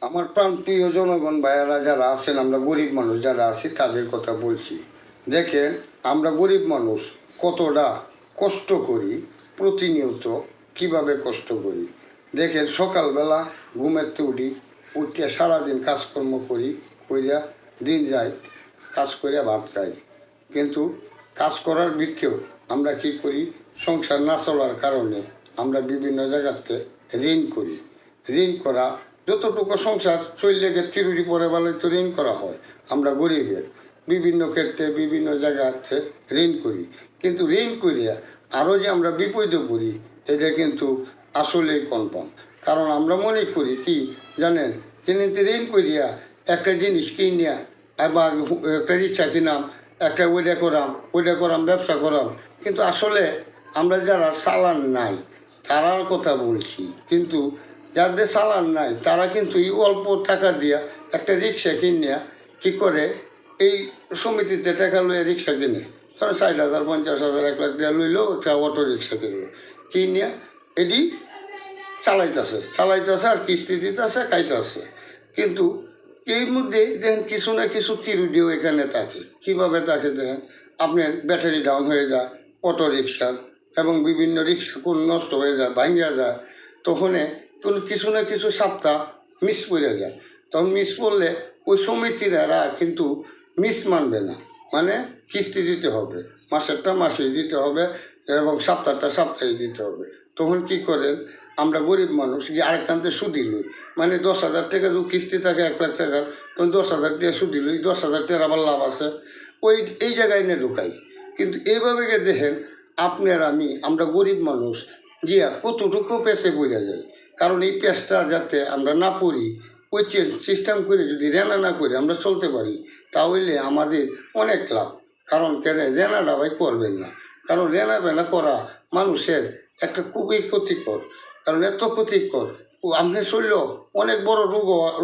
আমার প্রাণপ্রিয় জনগণ ভাইয়ারা যারা আছেন, আমরা গরিব মানুষ যারা আছি তাদের কথা বলছি। দেখেন, আমরা গরিব মানুষ কতটা কষ্ট করি, প্রতিনিয়ত কিভাবে কষ্ট করি। দেখেন, সকালবেলা ঘুমেতে উঠে সারাদিন কাজকর্ম করিয়া দিন যায়, কাজ করিয়া ভাত খাই। কিন্তু কাজ করার ভিত্তিও আমরা কি করি, সংসার না চলার কারণে আমরা বিভিন্ন জায়গাতে ঋণ করি। ঋণ করা যতটুকু সংসার চললে গে তিরুরি পরে বেলায় তো ঋণ করা হয়। আমরা গরিবের বিভিন্ন ক্ষেত্রে বিভিন্ন জায়গাতে ঋণ করি, কিন্তু ঋণ করিয়া আরও যে আমরা বিপদে পড়ি এটা কিন্তু আসলেই কনফার্ম। কারণ আমরা মনে করি কি জানেন, যিনি ঋণ করিয়া একটা জিনিস কিনিয়া আবার একটা রিক্সা কিনাম, একটা ওইটা করাম ব্যবসা করাম, কিন্তু আসলে আমরা যারা চালান নাই তারার কথা বলছি। কিন্তু যাদের চালান নাই তারা কিন্তু এই অল্প টাকা দিয়া একটা রিক্সা কিনিয়া কী করে, এই সমিতিতে টাকা লইয়া রিক্সা কিনে, ধরো 60,000 50,000 1 লাখ দিয়ে লইলেও একটা অটো রিক্সা কিনলো, কিনিয়া এটি চালাইতেছে আর কিস্তি দিতেছে, খাইতেছে। কিন্তু এই মধ্যে দেখেন কিছু না কিছু ত্রুটিও এখানে থাকে। কীভাবে থাকে দেখেন, আপনার ব্যাটারি ডাউন হয়ে যায় অটো রিক্সার, এবং বিভিন্ন রিক্সা কোন নষ্ট হয়ে যায়, ভাঙিয়া যায়, তখন কিছু না কিছু সপ্তাহ মিস পড়ে যায়। তখন মিস পড়লে ওই সমিতিরা কিন্তু মিস মানবে না, মানে কিস্তি দিতে হবে, মাসেরটা মাসেই দিতে হবে এবং সপ্তাহটা সপ্তাহে দিতে হবে। তখন কি করেন, আমরা গরিব মানুষ গিয়ে আরেকখানতে সুদি লই, মানে 10,000 টাকা যদি কিস্তি থাকে 1 লাখ টাকার, তখন 10,000 টাকা সুদি লই, 10,000 টাকার আবার লাভ আছে, এই জায়গায় নিয়ে ঢুকাই। কিন্তু এইভাবে গিয়ে দেখেন, আপনার আমরা গরিব মানুষ গিয়া কতটুকু পেঁচে পড়ে যাই। কারণ এই পেঁচটা যাতে আমরা না পড়ি, ওই সিস্টেম করে যদি রেনা না করে আমরা চলতে পারি, তাহলে আমাদের অনেক লাভ। কারণ কেন রেনাটা ভাই করবেন না, কারণ রেনা বেনা করা মানুষের একটা খুবই ক্ষতিকর। কারণ এত ক্ষতিকর, আপনার শরীর অনেক বড়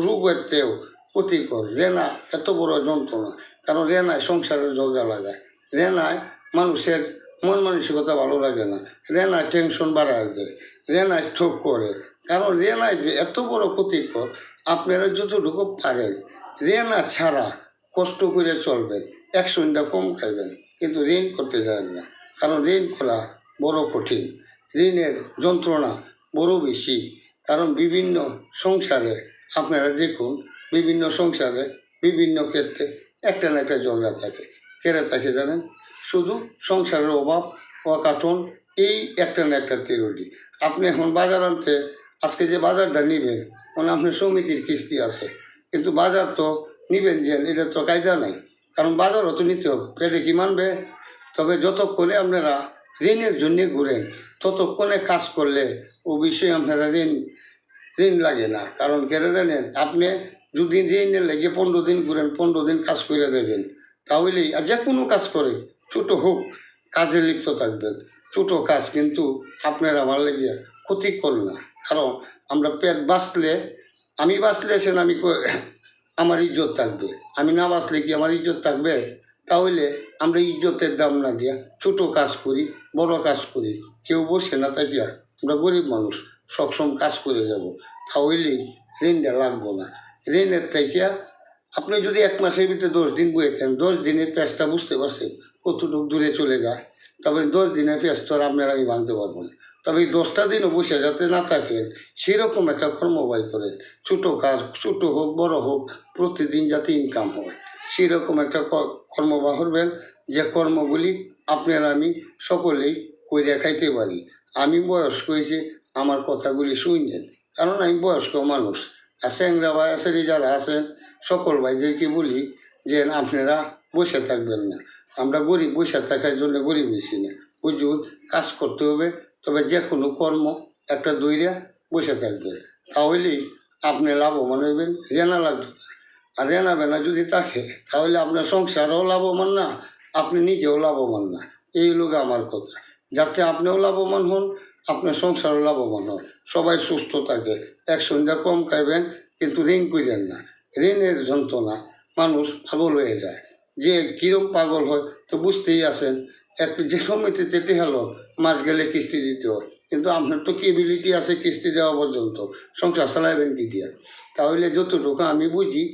রোগেতেও ক্ষতিকর। রেনা এত বড় যন্ত্রণা, কারণ রেনায় সংসারের ঝগড়া লাগায়, রেনায় মানুষের মন মানসিকতা ভালো লাগে না, রেনায় টেনশন বাড়ায় দেয়, রেনায় ঠোক করে। কারণ রেনায় যে এত বড় ক্ষতিকর, আপনারা যতটুকু পারেন রেনা ছাড়া কষ্ট করে চলবেন, 100টা কম খাইবেন, কিন্তু ঋণ করতে যান না। কারণ ঋণ করা বড় কঠিন, ঋণের যন্ত্রণা বড় বেশি। কারণ বিভিন্ন সংসারে আপনারা দেখুন, বিভিন্ন সংসারে বিভিন্ন ক্ষেত্রে একটা না একটা ঝগড়া থাকে। কেড়ে থাকে জানেন, শুধু সংসারের অভাব অকাঠন, এই একটা না একটা তেরোটি। আপনি এখন বাজার আনতে, আজকে যে বাজারটা নিবেন, মানে আপনার সমিতির কিস্তি আছে, কিন্তু বাজার তো নিবেন যে এটা তো কায়দা নাই, কারণ বাজারও তো নিতে হবে, পেটে কি মানবে। তবে যতক্ষণে আপনারা ঋণের জন্য ঘুরেন, ততক্ষণে কাজ করলে ও বিষয়ে আপনারা ঋণ লাগে না। কারণ কেন জানেন, আপনি যদি ঋণের লেগে 15 দিন ঘুরেন, 15 দিন কাজ করে দেবেন, তাহলেই আর যে কোনো কাজ করে ছোট হোক কাজে লিপ্ত থাকবেন। ছোট কাজ কিন্তু আপনার আমার লেগে ক্ষতিকর না। কারণ আমরা পেট বাঁচলে, আমি বাঁচলে সেন আমার ইজ্জত থাকবে, আমি না বাঁচলে কি আমার ইজ্জত থাকবে? তাহলে আমরা ইজ্জতের দাম না দিয়া ছোট কাজ করি, বড় কাজ করি, কেউ বসে না থাকিয়া আমরা গরিব মানুষ সবসময় কাজ করে যাব, তাহলেই ঋণটা লাগবো না। ঋণের থাকিয়া আপনি যদি 1 মাসের ভিতরে 10 দিন বইয়েছেন, 10 দিনের পেঁচটা বুঝতে পারছেন কতটুকু দূরে চলে যায়। তবে 10 দিনের পেঁচ তো আর আপনার আমি ভাঙতে পারবো না। তবে এই 10টা দিনও বসে যাতে না থাকেন, সেরকম একটা কর্মবাই করেন। ছোটো কাজ, ছোটো হোক বড় হোক, প্রতিদিন যাতে ইনকাম হয় সেরকম একটা কর্মবা করবেন, যে কর্মগুলি আপনার আমি সকলেই কইরা খাইতে পারি। আমি বয়স্ক হয়েছি, আমার কথাগুলি শুনছেন, কারণ আমি বয়স্ক মানুষ। আর স্যাংরা ভাই আছে যারা আছেন, সকল ভাইদেরকে বলি যে আপনারা বসে থাকবেন না। আমরা গরিব, বসে থাকার জন্য গরিব হয়েছি না, প্রচুর কাজ করতে হবে। তবে যে কোনো কর্ম একটা দইরা বসে থাকবেন, তাহলেই আপনি লাভবান হইবেন, রেনা লাগবে না। আর রেনা বেনা যদি থাকে, তাহলে আপনার সংসারও লাভবান না, আপনি নিজেও লাভবান না। এই লোক আমার কথা, যাতে আপনিও লাভবান হন, আপনার সংসারও লাভবান হয়, সবাই সুস্থ থাকে। 100টা কম খাইবেন, কিন্তু ঋণ করেন না। ঋণের যন্ত্রণা মানুষ পাগল হয়ে যায়। যে কিরম পাগল হয় তো বুঝতেই আছেন, যে সমিতিতে টেহালো মাস গেলে কিস্তি দিতে হয়, কিন্তু আপনার তো কেবিলিটি আছে কিস্তি দেওয়া পর্যন্ত, সংসার চালাইবেন কি দিয়া? তাহলে যতটুকু আমি বুঝি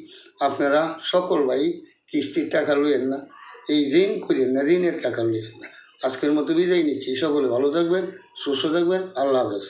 আপনারা সকল ভাই কিস্তির টাকা লইয়েন না, এই ঋণ করেন না, ঋণের টাকা লইয়েন না। আজকের মতো বিদায় নিচ্ছি, সকলে ভালো থাকবেন, সুস্থ থাকবেন, আল্লাহ হাফেজ।